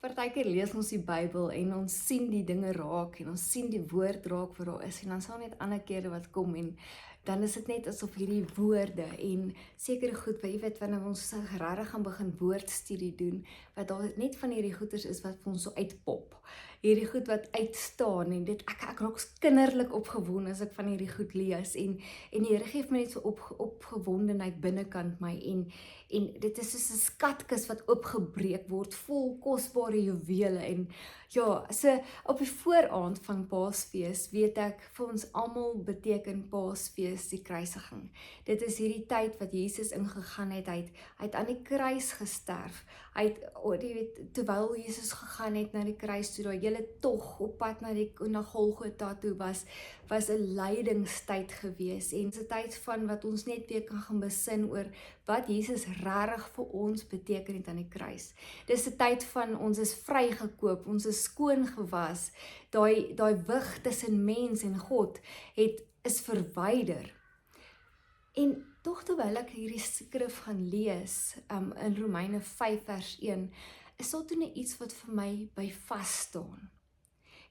Partykeer lees ons die Bybel en ons sien die dinge raak en ons sien die woord raak wat daar is en dan sal net ander kere wat kom en dan is dit net asof hierdie woorde en sekere goed, wat jy weet, wanneer ons regtig gaan begin woordstudie doen, wat daar net van hierdie goeders is wat vir ons so uitpop. Hierdie goed wat uitstaan en dit ek raak kinderlik opgewonde as ek van hierdie goed lees en die Here gee my net so opgewondenheid binnekant my en dit is soos 'n skatkis wat oopgebreek word vol kosbare juwele en ja, so op die vooraand van Paasfees weet ek vir ons almal beteken Paasfees die kruisiging. Dit is hierdie tyd wat Jesus ingegaan het, hy het aan die kruis gesterf. Jy weet, terwyl Jesus gegaan het na die kruis toe, daai hele tog op pad na Golgotha toe was 'n lydingstyd gewees en 'n tyd van wat ons net weer kan gaan besin oor wat Jesus regtig vir ons beteken het aan die kruis. Dis 'n tyd van ons is vrygekoop, ons is skoon gewas, daai wig tussen mens en God is verwyder. En tog terwyl ek hierdie skrif gaan lees, in Romeine 5 vers 1, is daar toe iets wat vir my by vas staan.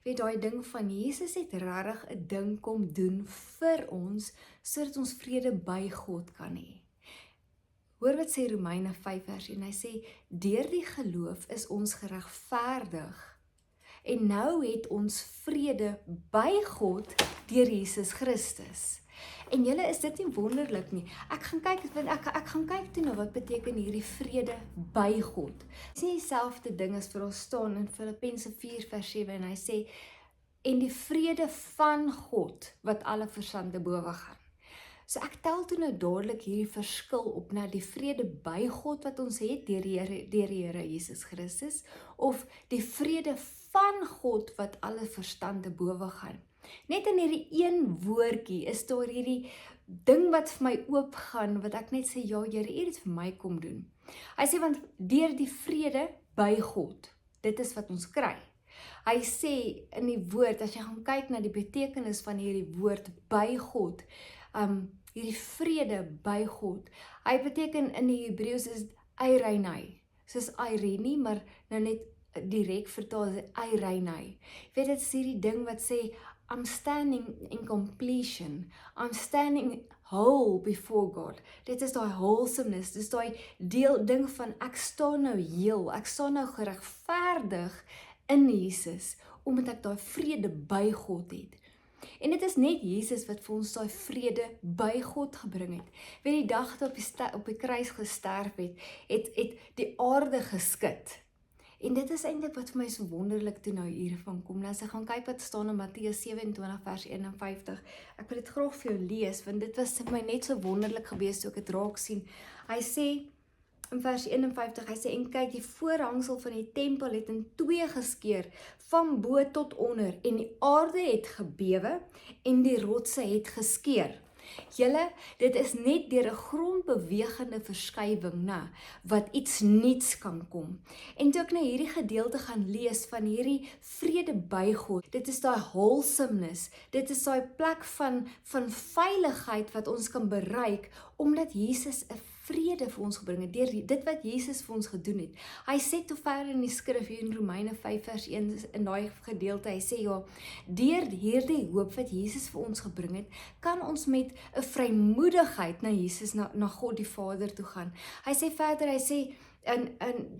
Weet, daai ding van Jesus het regtig 'n ding kom doen vir ons, sodat ons vrede by God kan hê. Hoor wat sê Romeine 5 vers 1, hy sê, deur die geloof is ons geregverdig, en nou het ons vrede by God deur Jesus Christus. En julle, is dit nie wonderlik nie? Ek gaan kyk toe na wat beteken hierdie vrede by God. Dit is nie dieselfde ding as vir ons staan in Filippense 4 vers 7 en hy sê, en die vrede van God wat alle verstand te bowe gaan. So ek tel toe nou dadelik hierdie verskil op na die vrede by God wat ons het deur die Here Jesus Christus, of die vrede van God wat alle verstand te bowe gaan. Net in hierdie een woordjie is daar hierdie ding wat vir my oopgaan, wat ek net sê, ja Here, U het dit vir my kom doen. Hy sê, want deur die vrede by God, dit is wat ons kry. Hy sê in die woord, as jy gaan kyk na die betekenis van hierdie woord by God, hierdie vrede by God, hy beteken in die Hebreëus is eireinai, soos Irene, maar nou net direk vertaal is eireinai. Weet, dit is hierdie ding wat sê, I'm standing in completion, I'm standing whole before God. Dit is daai wholesomeness, dit is daai ding van ek staan nou heel, ek staan nou geregverdig in Jesus, omdat ek daai vrede by God het. En dit is net Jesus wat vir ons daai vrede by God gebring het. Weet, die dag dat op die kruis gesterf het die aarde geskit. En dit is eintlik wat vir my so wonderlik toe nou hiervan kom. Nou as ek gaan kyk wat staan in Matteus 27 vers 51. Ek wil dit graag vir jou lees, want dit was vir my net so wonderlik gewees toe ek dit raak sien. Hy sê in vers 51, hy sê, en kyk, die voorhangsel van die tempel het in twee geskeur, van bo tot onder, en die aarde het gebewe, en die rotse het geskeur. Julle, dit is net deur 'n grondbewegende verskywing, wat iets nuuts kan kom. En toe ek nou hierdie gedeelte gaan lees van hierdie vrede by God, dit is daai wholesomeness, dit is daai plek van veiligheid wat ons kan bereik, omdat Jesus 'n vrede vir ons gebring het, deur dit wat Jesus vir ons gedoen het. Hy sê toe verder in die skrif hier in Romeine 5 vers 1, in daai gedeelte, hy sê ja, deur hierdie hoop wat Jesus vir ons gebring het, kan ons met 'n vrymoedigheid na Jesus, na God die Vader toe gaan. Hy sê verder,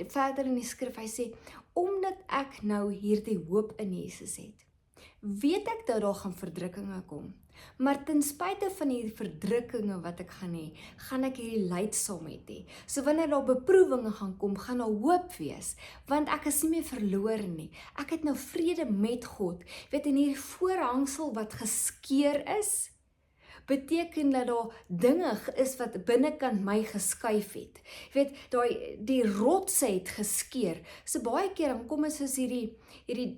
verder in die skrif, hy sê, omdat ek nou hierdie hoop in Jesus het, weet ek dat daar gaan verdrukkinge kom. Maar ten spyte van die verdrukkinge wat ek gaan hê, gaan ek hierdie lydsaamheid hê. So wanneer daar beproewinge gaan kom, gaan daar hoop wees, want ek is nie meer verlore nie. Ek het nou vrede met God. Weet, in hierdie voorhangsel wat geskeur is, beteken dat daar dinge is wat binnekant my geskuif het. Weet, die rotse het geskeur. So baie keer dan kom is soos hierdie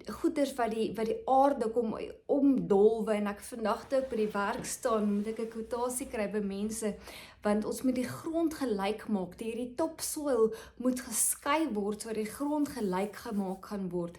goeders wat die aarde kom omdolwe, en ek vandag toe op die werk staan, moet ek 'n kwotasie kry by mense, want ons moet die grond gelyk maak, hierdie topsoil moet geskei word, so die grond gelyk gemaak gaan word.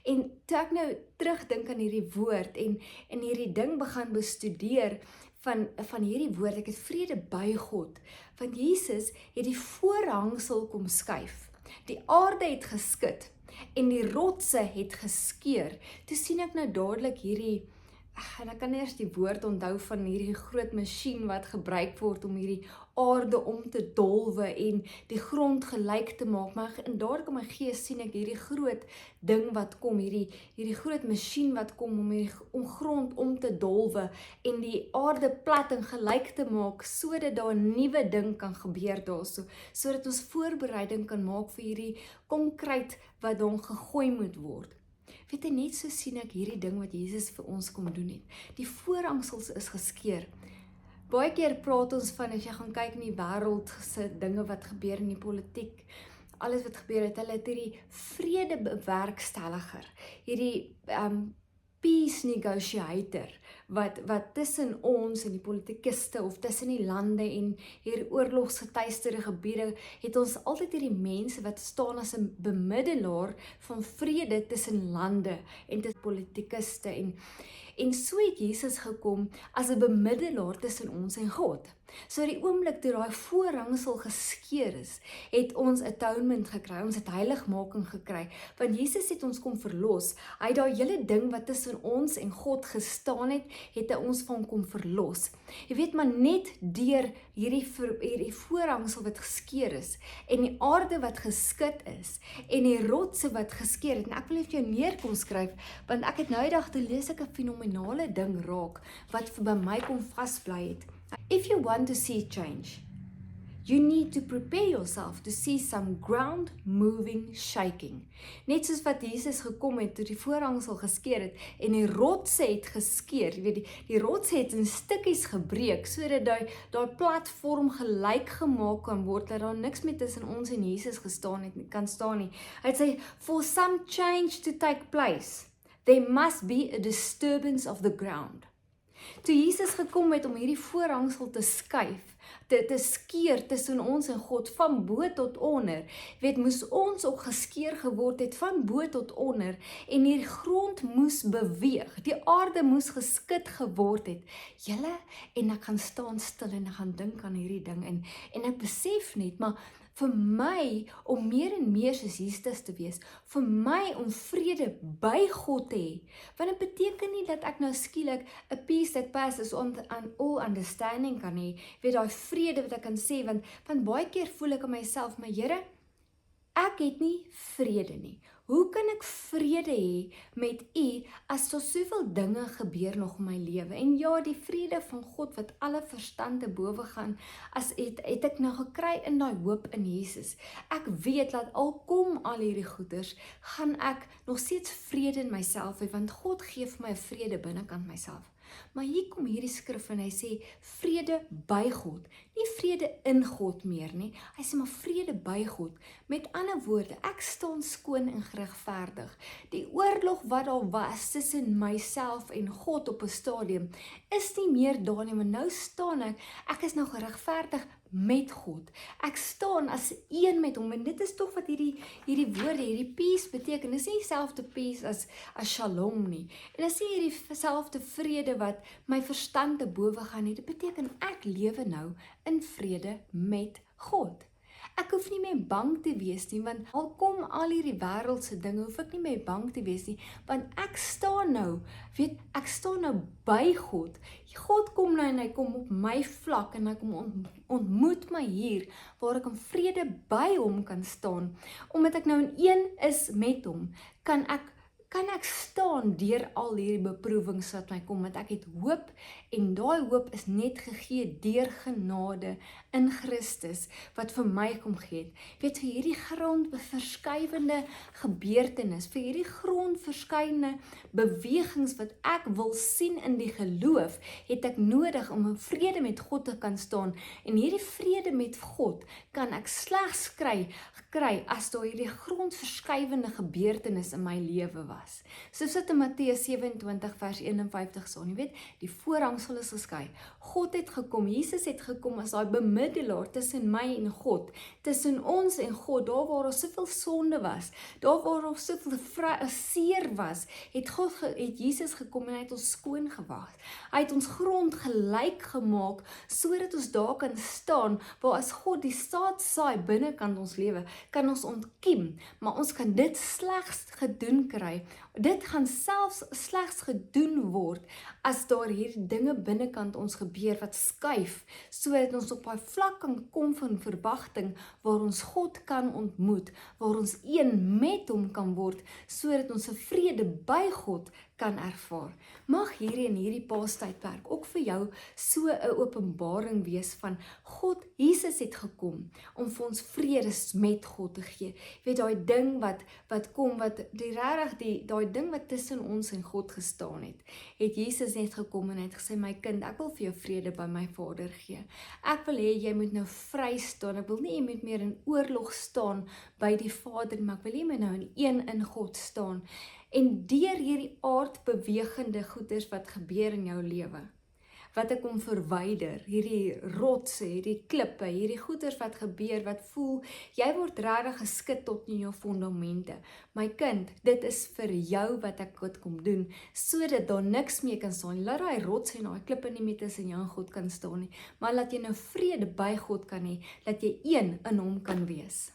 En toe ek nou terugdink aan hierdie woord, en hierdie ding begin bestudeer, van hierdie woord, ek het vrede by God, want Jesus het die voorhangsel kom skuif, die aarde het geskit, en die rotse het geskeur. Toe sien ek nou dadelik hierdie, en ek kan nie eers die woord onthou van hierdie groot masjien wat gebruik word om hierdie aarde om te dolwe en die grond gelyk te maak, maar in dadelik in my gees sien ek hierdie groot ding wat kom, hierdie groot masjien wat kom om grond om te dolwe en die aarde plat en gelyk te maak, sodat daar 'n nuwe ding kan gebeur daarso, sodat ons voorbereiding kan maak vir hierdie konkreet wat dan gegooi moet word. Weet jy, net so sien ek hierdie ding wat Jesus vir ons kom doen het. Die voorhangsels is geskeur. Baie keer praat ons van, as jy gaan kyk in die wêreld se dinge wat gebeur in die politiek, alles wat gebeur het, hulle het hierdie vrede bewerkstelliger, hierdie peace negotiator, wat tussen ons en die politikuste of tussen die lande en hier oorlogsgetuisterde gebiede, het ons altyd hierdie mense wat staan as 'n bemiddelaar van vrede tussen lande en tussen politikuste en so het Jesus gekom as 'n bemiddelaar tussen ons en God. So die oomblik toe daai voorhangsel geskeur is, het ons atonement gekry, ons het heiligmaking gekry, want Jesus het ons kom verlos. Hy het daai hele ding wat tussen ons en God gestaan het, het hy ons van kom verlos. Jy weet, maar net deur hierdie voorhangsel wat geskeur is, en die aarde wat geskit is, en die rotse wat geskeur het, en ek wil net vir jou neer kom skryf, want ek het nou die dag te lees ek 'n fenominale ding raak, wat by my kom vasbly het. If you want to see change, you need to prepare yourself to see some ground moving shaking. Net soos wat Jesus gekom het, toe die voorhangsel geskeur het, en die rotse het geskeur, jy weet, die rotse het in stukkies gebreek, sodat daai platform gelyk gemaak kan word, dat daar niks meer tussen ons en Jesus kan staan nie. Hy sê, for some change to take place, there must be a disturbance of the ground. Toe Jesus gekom het om hierdie voorhangsel te skuif, te skeer tussen ons en God, van bo tot onder, weet, moes ons ook geskeer geword het, van bo tot onder, en die grond moes beweeg, die aarde moes geskit geword het. Julle, en ek gaan staan stil en ek gaan dink aan hierdie ding, en ek besef net, maar vir my, om meer en meer soos Jesus te wees, vir my om vrede by God te hê, want dit beteken nie dat ek nou skielik a peace that passes on all understanding kan hê, weet daai vrede wat ek kan sê, want baie keer voel ek aan myself, maar Here, ek het nie vrede nie. Hoe kan ek vrede hê met U as daar soveel dinge gebeur nog in my lewe? En ja, die vrede van God wat alle verstand te bowe gaan, het ek nou gekry in daai hoop in Jesus. Ek weet dat al kom al hierdie goeders, gaan ek nog steeds vrede in myself hê, want God gee vir my 'n vrede binnekant myself. Maar hier kom hierdie skrif en hy sê, vrede by God, nie vrede in God meer nie, hy sê maar vrede by God, met ander woorde, ek staan skoon en geregverdig, die oorlog wat daar was tussen myself en God op 'n stadium, is nie meer daar nie, maar nou staan ek is nou geregverdig met God, ek staan as een met hom, en dit is toch wat hierdie woorde, hierdie peace beteken, dit is nie dieselfde peace as shalom nie, en dit is nie hierdie selfde vrede wat my verstand te bowe gaan nie, dit beteken ek lewe nou in vrede met God. Ek hoef nie meer bang te wees nie, want al kom al hierdie wêreldse dinge, hoef ek nie meer bang te wees nie, want ek staan nou by God. God kom nou en hy kom op my vlak en hy kom ontmoet my hier, waar ek in vrede by hom kan staan. Omdat ek nou in een is met hom, kan ek staan deur al hierdie beproewings wat my kom, want ek het hoop, en daai hoop is net gegee deur genade in Christus, wat vir my kom gee het. Weet, vir hierdie grondverskuivende gebeurtenis, vir hierdie grondverskuivende bewegings wat ek wil sien in die geloof, het ek nodig om in vrede met God te kan staan, en hierdie vrede met God kan ek slegs kry as daar hierdie grondverskuivende gebeurtenis in my lewe was. was. Soos dit in Matteus 27 vers 51 staan, jy weet, die voorhangsel is geskei. God het gekom, Jesus het gekom as daai bemiddelaar tussen my en God, tussen ons en God, daar waar ons soveel sonde was, daar waar ons soveel seer was, het Jesus gekom en hy het ons skoon gewas. Hy het ons grond gelyk gemaak, sodat ons daar kan staan, waar as God die saad saai binnekant ons lewe, kan ons ontkiem, maar ons kan dit slegs gedoen kry. Dit gaan selfs slegs gedoen word, as daar hierdie dinge binnekant ons gebeur, wat skuif, sodat ons op 'n vlak kan kom van verwagting, waar ons God kan ontmoet, waar ons een met hom kan word, sodat ons 'n vrede by God kan ervaar. Mag hierdie Paastydperk ook vir jou so 'n openbaring wees van God, Jesus het gekom om vir ons vrede met God te gee. Jy weet, daai ding wat kom, daai ding wat tussen ons en God gestaan het Jesus net gekom en het gesê, my kind, ek wil vir jou vrede by my Vader gee. Ek wil hê jy moet nou vry staan. Ek wil nie jy moet meer in oorlog staan by die Vader, maar ek wil jy moet nou in God staan. En deur hierdie aardbewegende goeders wat gebeur in jou lewe, wat ek kom verwyder, hierdie rotse, hierdie klippe, hierdie goeders wat gebeur, wat voel, jy word regtig geskit tot in jou fondamente. My kind, dit is vir jou wat ek dit kom doen, sodat daar niks meer kan staan. Laat daai rotse en daai klippe nie meer tussen jou en God kan staan nie, maar laat jy nou vrede by God kan hê, dat jy een in hom kan wees.